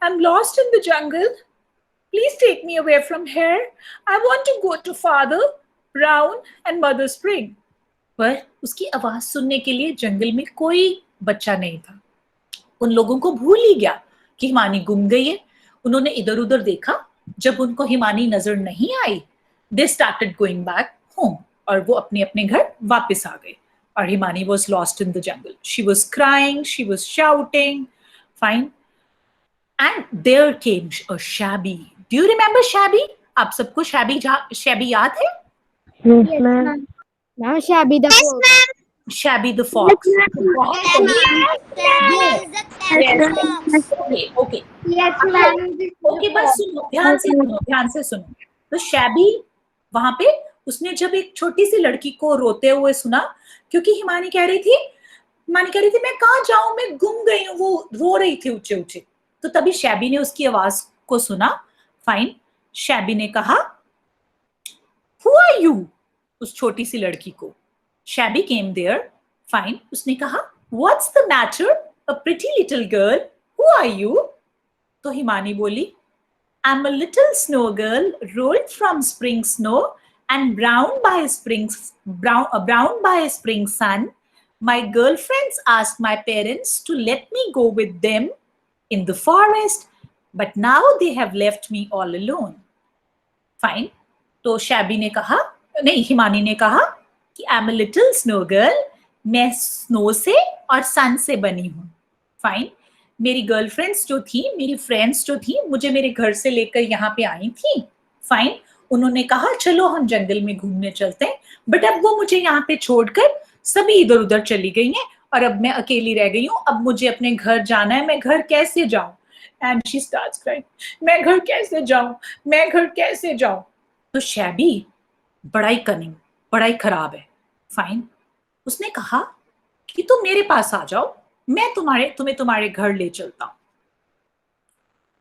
I'm lost in the jungle. Please take me away from here. I want to go to Father Brown and Mother Spring. पर उसकी आवाज सुनने के लिए जंगल में कोई बच्चा नहीं था. उन लोगों को भूल ही गया कि हिमानी गुम गई है. उन्होंने इधर उधर देखा. जब उनको हिमानी नजर नहीं आई, they started going back home. और वो अपने अपने घर वापस आ गए. और Himani was lost in the jungle. She was crying, she was shouting. Fine. And there came a Shabby. Do you remember Shabby? आप सबको Shabby याद है? Yes, ma'am. Now Shabby the fox. Shabby the fox. Okay. Yes, ma'am. Okay, बस सुनो, ध्यान से सुनो. तो Shabby वहां पे उसने जब एक छोटी सी लड़की को रोते हुए सुना, क्योंकि हिमानी कह रही थी मैं कहाँ जाऊं, मैं गुम गई हूँ. वो रो रही थी ऊंचे ऊंचे. तो तभी Shabby ने उसकी आवाज को सुना. फाइन. Shabby ने कहा, Who are you? उस छोटी सी लड़की को. Shabby came there. फाइन. उसने कहा, What's the matter? A pretty little girl. Who are you? तो हिमानी बोली, I'm a little snow girl rolled from spring snow and browned by a spring sun. My girlfriends asked my parents to let me go with them in the forest, but now they have left me all alone. Fine. तो shabby ने कहा, नहीं, हिमानी ने कहा कि आई am a little snow girl, मैं snow से और सन से बनी हूं. फाइन. मेरी गर्लफ्रेंड्स जो थी, मेरी फ्रेंड्स जो थी, मुझे मेरे घर से लेकर यहाँ पे आई थी. फाइन. उन्होंने कहा चलो हम जंगल में घूमने चलते हैं, बट अब वो मुझे यहाँ पे छोड़कर सभी इधर उधर चली गई हैं और अब मैं अकेली रह गई हूँ. अब मुझे अपने घर जाना है, मैं घर कैसे जाऊं? एंड शी स्टार्ट्स क्राइंग, मैं घर कैसे जाऊं, मैं घर कैसे जाऊं? तो शैबी बड़ा ही कनिंग, बड़ा ही खराब है. फाइन. उसने कहा कि तुम मेरे पास आ जाओ, मैं तुम्हें तुम्हारे घर ले चलता हूं.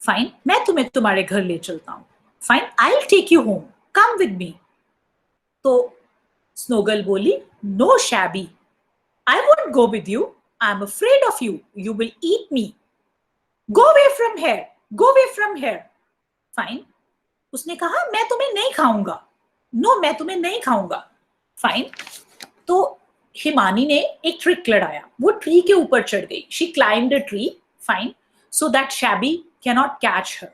फाइन. मैं तुम्हें तुम्हारे घर ले चलता हूं. Fine. I will take you home, come with me. तो स्नोगर्ल बोली, नो शैबी, I won't go with you, I am afraid of you, you will eat me. Go away from here, go away from here. Fine. उसने कहा मैं तुम्हें नहीं खाऊंगा. No, मैं तुम्हें नहीं खाऊंगा. फाइन. तो हिमानी ने एक ट्रिक लड़ाया, वो ट्री के ऊपर चढ़ गई. She climbed a tree. Fine. So that shabby cannot catch her.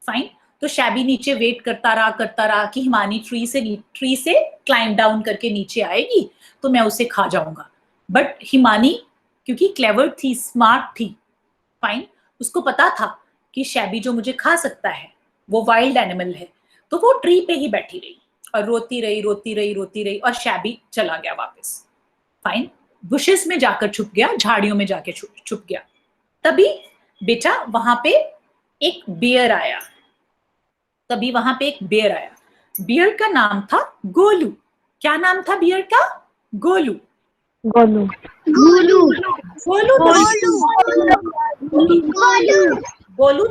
Fine. तो शैबी नीचे वेट करता रहा कि हिमानी ट्री से क्लाइम डाउन करके नीचे आएगी तो मैं उसे खा जाऊंगा. बट हिमानी क्योंकि क्लेवर थी, स्मार्ट थी, फाइन, उसको पता था कि शैबी जो मुझे खा सकता है वो वाइल्ड एनिमल है. तो वो ट्री पे ही बैठी रही और रोती रही और शैबी चला गया वापस. फाइन. बुशेस में जाकर छुप गया, झाड़ियों में जाके छुप गया. तभी बेटा वहां पे एक बियर आया. बियर का नाम था गोलू. क्या नाम था बियर का? गोलू. गोलू. गोलू. गोलू. Golu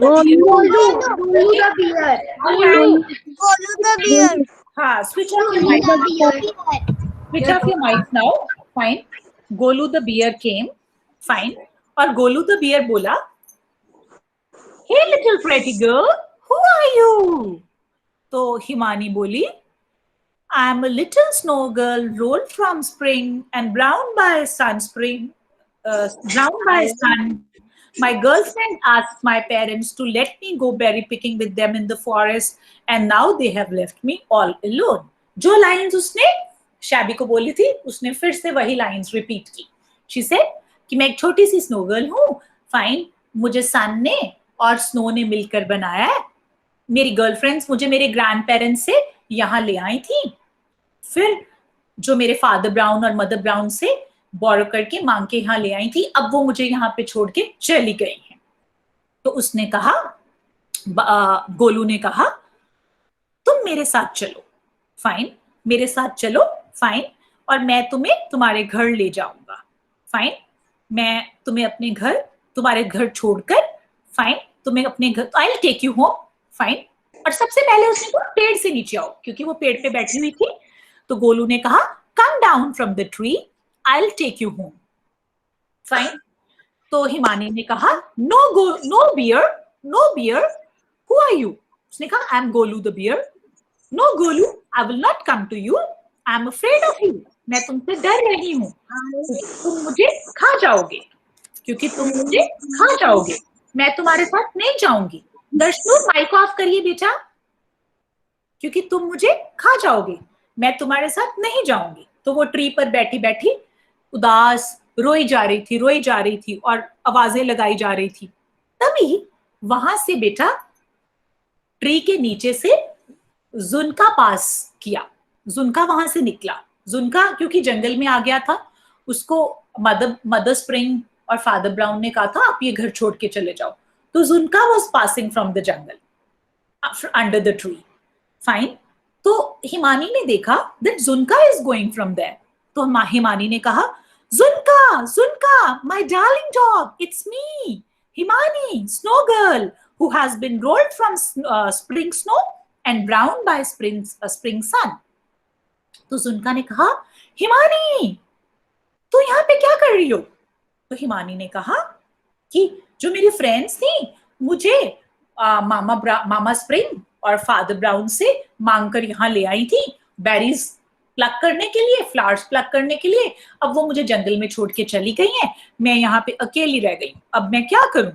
the bear. हाँ, switch off your mic now. Fine. Golu the bear came. Fine. और गोलू द बियर बोला, hey little pretty girl, who are you? तो हिमानी बोली, I am a little snow girl rolled from spring and browned by sun. My girlfriend asked my parents to let me go berry picking with them in the forest and now they have left me all alone. जो lines उसने shabby को बोली थी, उसने फिर से वही lines repeat की. She said कि मैं एक छोटी सी स्नो गर्ल हूँ. फाइन. मुझे सन ने और स्नो ने मिलकर बनाया है. मेरी गर्लफ्रेंड्स मुझे मेरे ग्रैंड पेरेंट्स से यहाँ ले आई थी, फिर जो मेरे फादर ब्राउन और मदर ब्राउन से बोरो करके मांग के यहाँ ले आई थी. अब वो मुझे यहाँ पे छोड़ के चली गई हैं. तो उसने कहा, गोलू ने कहा, तुम मेरे साथ चलो. फाइन. मेरे साथ चलो. फाइन. और मैं तुम्हें तुम्हारे घर ले जाऊंगा. फाइन. मैं तुम्हें अपने घर, तुम्हारे घर छोड़कर, फाइन, तुम्हें अपने घर, I will take you home. Fine. और सबसे पहले उसने कहा पेड़ से नीचे आओ, क्योंकि वो पेड़ पे बैठी हुई थी. तो गोलू ने कहा, come down from the tree, I will take you home. Fine. तो हिमानी ने कहा, no bear, who are you? उसने कहा, I am Golu the bear. No Golu, I will not come to you, I am afraid of you. मैं तुमसे डर रही हूँ, तुम मुझे खा जाओगे, मैं तुम्हारे साथ नहीं जाऊंगी. दर्शकों, माइक ऑफ करिए बेटा, क्योंकि तुम मुझे खा जाओगे, मैं तुम्हारे साथ नहीं जाऊंगी. तो वो ट्री पर बैठी बैठी उदास रोई जा रही थी और आवाजें लगाई जा रही थी. तभी वहां से बेटा ट्री के नीचे से जुनका पास किया. जुनका वहां से निकला. जुनका क्योंकि जंगल में आ गया था, उसको मदर स्प्रिंग और फादर ब्राउन ने कहा था आप ये घर छोड़ के चले जाओ. तो Zunka was passing from the jungle under the tree. Fine. तो हिमानी ने देखा that Zunka is going from there. तो हिमानी ने कहा, जुनका, my darling dog, it's me, Himani, snow girl, who has been rolled from spring snow and browned by spring sun. तो Zunka ने कहा, हिमानी, तू यहाँ पे क्या कर रही हो? तो हिमानी ने कहा कि जो मेरी फ्रेंड्स थी मुझे मामा स्प्रिंग और फादर ब्राउन से मांगकर यहाँ ले आई थी बेरीज प्लग करने के लिए, फ्लावर्स प्लग करने के लिए। अब वो मुझे जंगल में छोड़ के चली गई हैं, मैं यहाँ पे अकेली रह गई, अब मैं क्या करूं?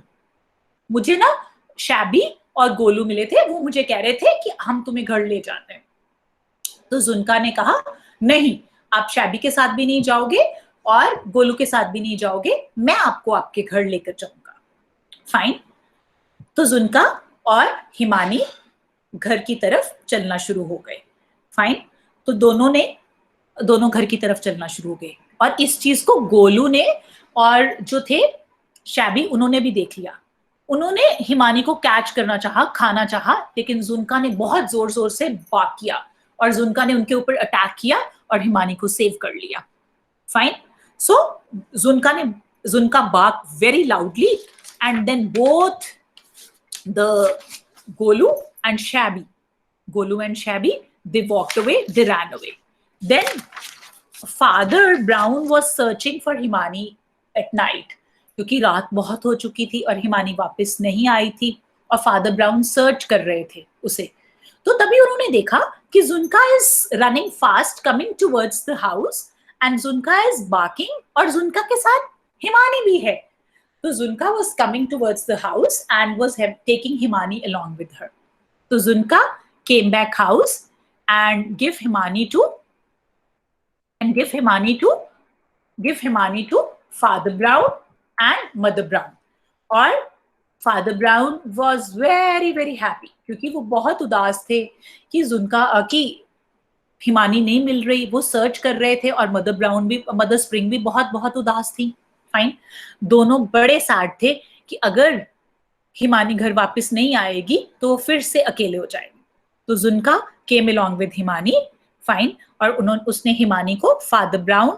मुझे ना शैबी और गोलू मिले थे, वो मुझे कह रहे थे कि हम तुम्हें घर ले जाते हैं। तो जुनका ने कहा नहीं, आप शैबी के साथ भी नहीं जाओगे और गोलू के साथ भी नहीं जाओगे, मैं आपको आपके घर लेकर जाऊंगा। फाइन। तो जुनका और हिमानी घर की तरफ चलना शुरू हो गए। फाइन। तो दोनों घर की तरफ चलना शुरू हो गए और इस चीज को गोलू ने और जो थे शैबी उन्होंने भी देख लिया। उन्होंने हिमानी को कैच करना चाहा, खाना चाहा, लेकिन जुनका ने बहुत जोर जोर से बाक किया और जुनका ने उनके ऊपर अटैक किया और हिमानी को सेव कर लिया। Fine. So Junka barked very loudly and then both the Golu and Shabby, they walked away, they ran away. Then Father Brown was searching for Himani at night, क्योंकि रात बहुत हो चुकी थी और हिमानी वापस नहीं आई थी और फादर ब्राउन सर्च कर रहे थे उसे। तो तभी उन्होंने देखा कि Zunka is running fast coming towards the house and Zunka is barking और जुनका के साथ हिमानी भी है। So Zunka was coming towards the house and was taking Himani along with her. So Zunka came back house and give Himani to Father Brown and Mother Brown. और Father Brown was very very happy क्योंकि वो बहुत उदास थे कि जुनका की हिमानी नहीं मिल रही, वो सर्च कर रहे थे और मदर स्प्रिंग भी बहुत बहुत उदास थी। फाइन। दोनों बड़े सैड थे कि अगर हिमानी घर वापस नहीं आएगी तो फिर से अकेले हो जाएंगे। तो Zunka came along with Himani. Fine. और उसने हिमानी को फादर ब्राउन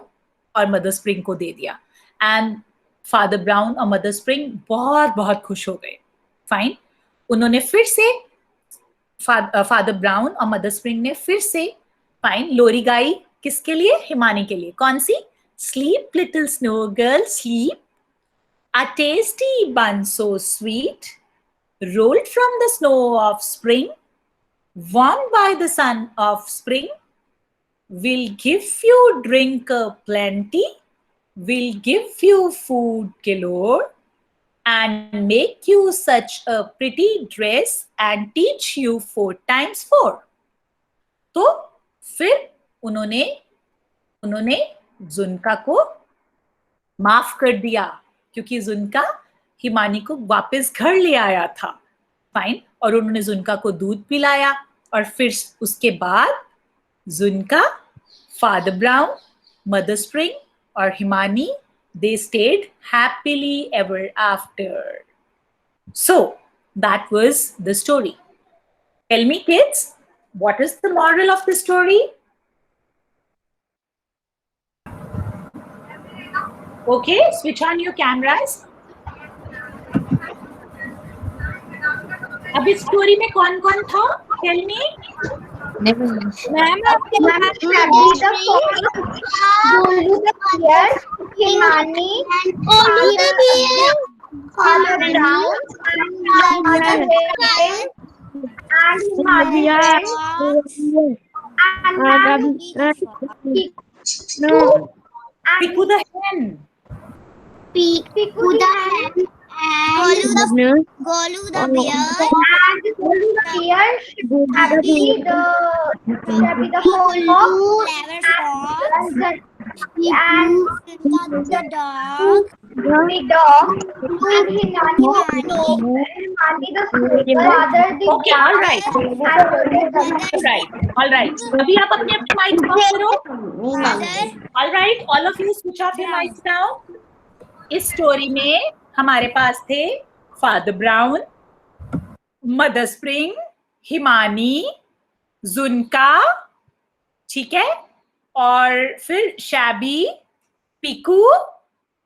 और मदर स्प्रिंग को दे दिया एंड फादर ब्राउन और मदर स्प्रिंग बहुत बहुत खुश हो गए। फाइन। उन्होंने फिर से फादर ब्राउन और मदर स्प्रिंग ने फिर से फाइन लोरी गाई। किसके लिए? हिमानी के लिए। कौन सी? Sleep, little snow girl, sleep. A tasty bun so sweet, rolled from the snow of spring, warmed by the sun of spring, will give you drink plenty, will give you food galore, and make you such a pretty dress and teach you 4 times 4. तो फिर उन्होंने Zunka को माफ कर दिया क्योंकि जुनका हिमानी को वापस घर ले आया था। फाइन। और उन्होंने जुनका को दूध पिलाया और फिर उसके बाद जुनका, फादर ब्राउन, मदर स्प्रिंग और Himani they stayed happily ever after. So that was the story. Tell me kids, what is the moral of the story? Okay, switch on your cameras. अब इस स्टोरी में कौन कौन था? Tell me. Ma'am Himani, father brown Piku the hen. Piku the hen and Golu the bear, Happy the fox and the dog, the dog, and Himani the father, the Okay, all right. All right. अभी आप अपने mic off करो. All right, all of you switch off your mics now. इस story में हमारे पास थे Father Brown, Mother Spring, Himani, Zunka, ठीक है, और फिर शैबी, पिकू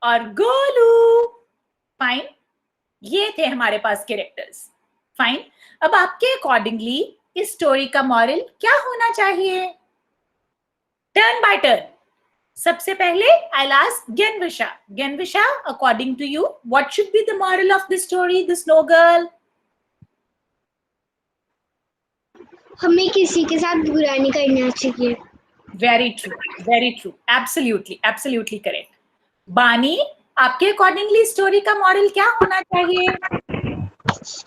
और गोलू। फाइन। ये थे हमारे पास कैरेक्टर्स। फाइन। अब आपके अकॉर्डिंगली इस स्टोरी का मॉरल क्या होना चाहिए? टर्न बाय टर्न सबसे पहले I'll ask Genvisha. Genvisha, according to you, what should be the moral of the story, The Snow Girl? हमें किसी के साथ बुरा नहीं करना चाहिए. Very true, very true. Absolutely, absolutely correct. Bani, आपके accordingly story का moral क्या होना चाहिए?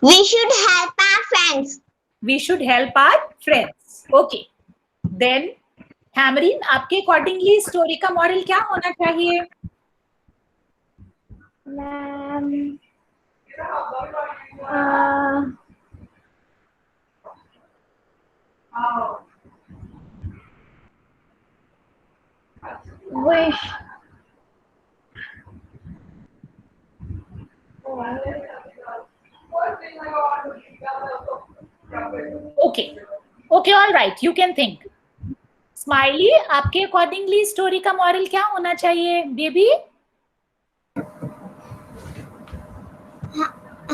We should help our friends. We should help our friends. Okay. Then, Hamrin, आपके accordingly story का moral क्या होना चाहिए? Ma'am wish Okay. Okay, all right. You can think. Smiley, आपके accordingly story का moral क्या होना चाहिए, baby?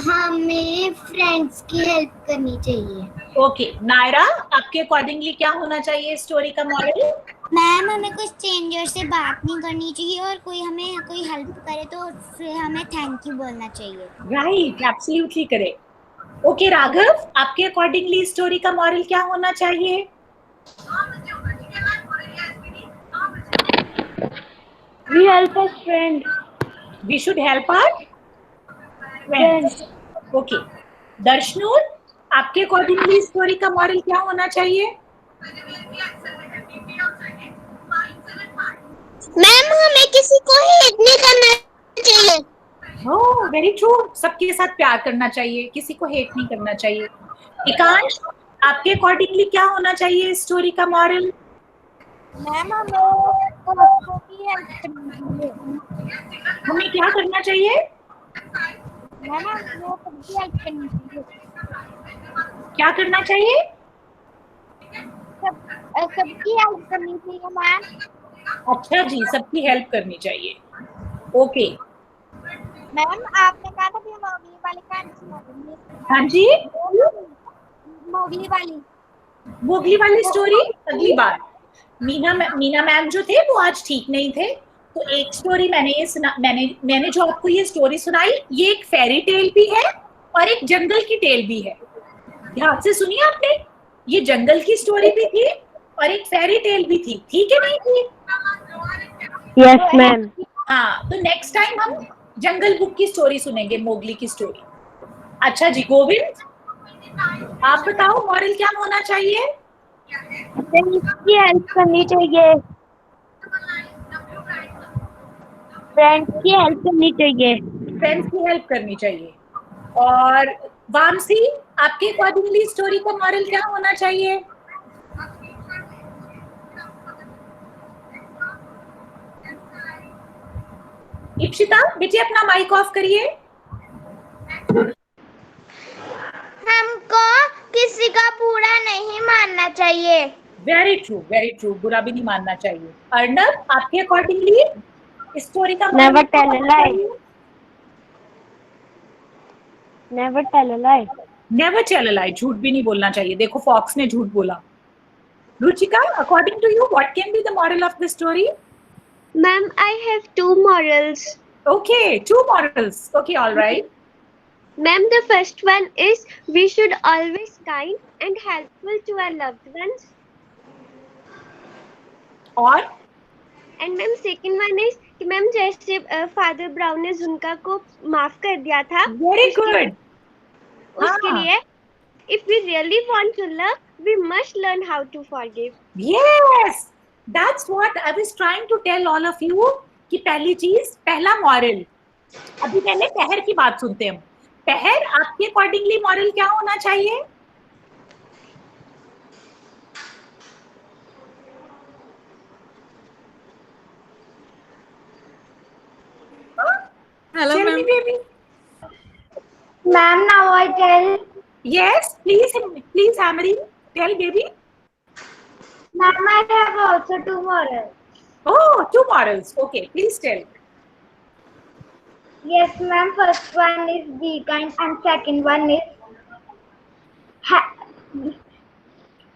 हमें फ्रेंड्स की हेल्प करनी चाहिए. Okay. Naira, आपके accordingly क्या होना चाहिए story का moral? मैम हमें कोई स्ट्रेंजर से बात नहीं करनी चाहिए और कोई हमें कोई हेल्प करे तो फिर हमें थैंक यू बोलना चाहिए. Right, absolutely correct. Okay, Raghav, आपके accordingly story का moral क्या होना चाहिए? We help a friend. We should help our friends. Okay. Darshnur, आपके accordingly story का moral क्या होना चाहिए? मैम हमें किसी को हेट नहीं करना चाहिए. Oh, very true. सबके साथ प्यार करना चाहिए, किसी को hate नहीं करना चाहिए. एकांश, आपके accordingly क्या होना चाहिए स्टोरी का moral? मैम हमें की हेल्प करनी चाहिए. हमें क्या करना चाहिए? मैम हमें सबकी हेल्प करनी चाहिए. क्या करना चाहिए? सबकी हेल्प करनी चाहिए मैम. अच्छा जी, सबकी हेल्प करनी चाहिए. ओके. मैम आपने कहा था कि मोगली वाली कहानी सुनाएंगे. हाँ जी, मोगली वाली मोगली वाली स्टोरी अगली बार. मीना मैम जो थे वो आज ठीक नहीं थे, तो एक स्टोरी मैंने जो आपको ये स्टोरी सुनाई, ये एक फेरी टेल भी है और एक जंगल की टेल भी है. ध्यान से सुनिए आपने, ये जंगल की स्टोरी भी थी और एक फेरी टेल भी थी. ठीक है नहीं थी? Yes ma'am. हाँ, तो नेक्स्ट टाइम हम जंगल बुक की स्टोरी सुनेंगे, मोगली की स्टोरी. अच्छा जी, गोविंद आप बताओ मॉरल क्या होना चाहिए? की हेल्प करनी चाहिए. फ्रेंड्स की हेल्प करनी चाहिए. फ्रेंड्स की हेल्प करनी चाहिए. और वामसी, आपके अकॉर्डिंगली स्टोरी का मॉरल क्या होना चाहिए? इप्सिता, बेटे अपना माइक ऑफ करिए. हमको किसी का बुरा नहीं मानना चाहिए. वेरी ट्रू, बुरा भी नहीं मानना चाहिए. अर्नब, आपके अकॉर्डिंगली स्टोरी का Never tell a lie. Never tell a lie. Never tell a lie, झूठ भी नहीं बोलना चाहिए. देखो फॉक्स ने झूठ बोला. Ruchika, according to you what can be the moral of the story? Ma'am, I have two morals. Okay, two morals. Okay, all right. Ma'am, the first one is we should always kind and helpful to our loved ones. और And ma'am, second one is कि ma'am जैसे father Brown ने जुनका को माफ कर दिया था. Very good. उसके लिए if we really want to love, we must learn how to forgive. Yes, that's what I was trying to tell all of you कि पहली चीज, पहला मॉरल. अभी पहले पहर की बात सुनते हैं. पहर, आपके अकॉर्डिंगली मॉरल क्या होना चाहिए? Hello, Tell me, ma'am. baby. Ma'am, now I tell. Yes, please, Hamari, tell baby. Ma'am, I have also two morals. Oh, two morals. Okay, please tell. Yes, ma'am. First one is be kind, and second one is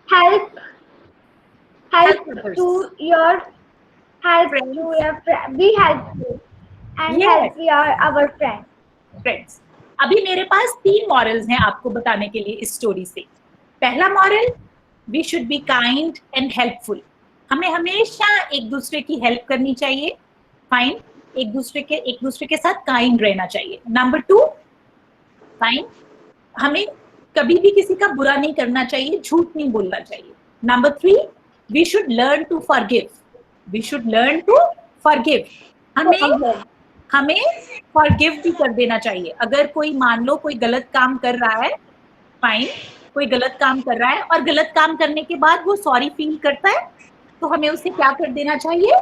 help Help others. to your be helpful and Yes. help our friends. Friends, अभी मेरे पास 3 morals हैं आपको बताने के लिए इस story से। पहला moral, we should be kind and helpful. हमें हमेशा एक दूसरे की हेल्प करनी चाहिए। फाइन, एक दूसरे के साथ काइंड रहना चाहिए। नंबर 2, फाइन, हमें कभी भी किसी का बुरा नहीं करना चाहिए, झूठ नहीं बोलना चाहिए। Number 3, we should learn to forgive. We should learn to forgive. हमें फॉरगिव भी कर देना चाहिए। अगर कोई मान लो कोई गलत काम कर रहा है, फाइन, कोई गलत काम कर रहा है और गलत काम करने के बाद वो सॉरी फील करता है, तो हमें उसे क्या कर देना चाहिए?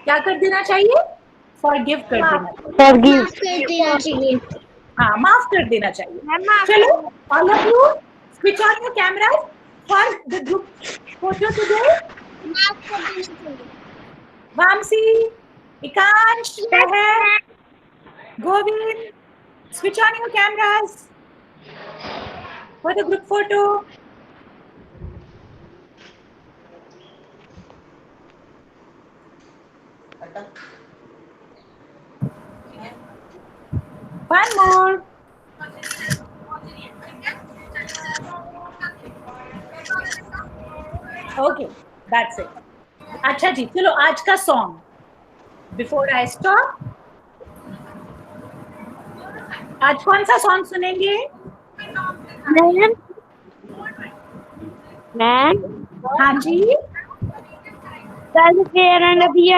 क्या कर देना चाहिए? फॉरगिव कर देना चाहिए। माफ कर देना चाहिए। हाँ, माफ कर देना चाहिए। चलो, all of you switch on your cameras for the group photo today. माफ कर देना चाहिए। वामसी, इकांश, शहर, Govind, switch on your cameras for the group photo. One more. Okay, that's it. अच्छा जी, चलो आज का सॉन्ग। बिफोर आई स्टॉप, आज कौन सा सॉन्ग सुनेंगे? मैम, हाँ जी, कल फेयर एंड अभी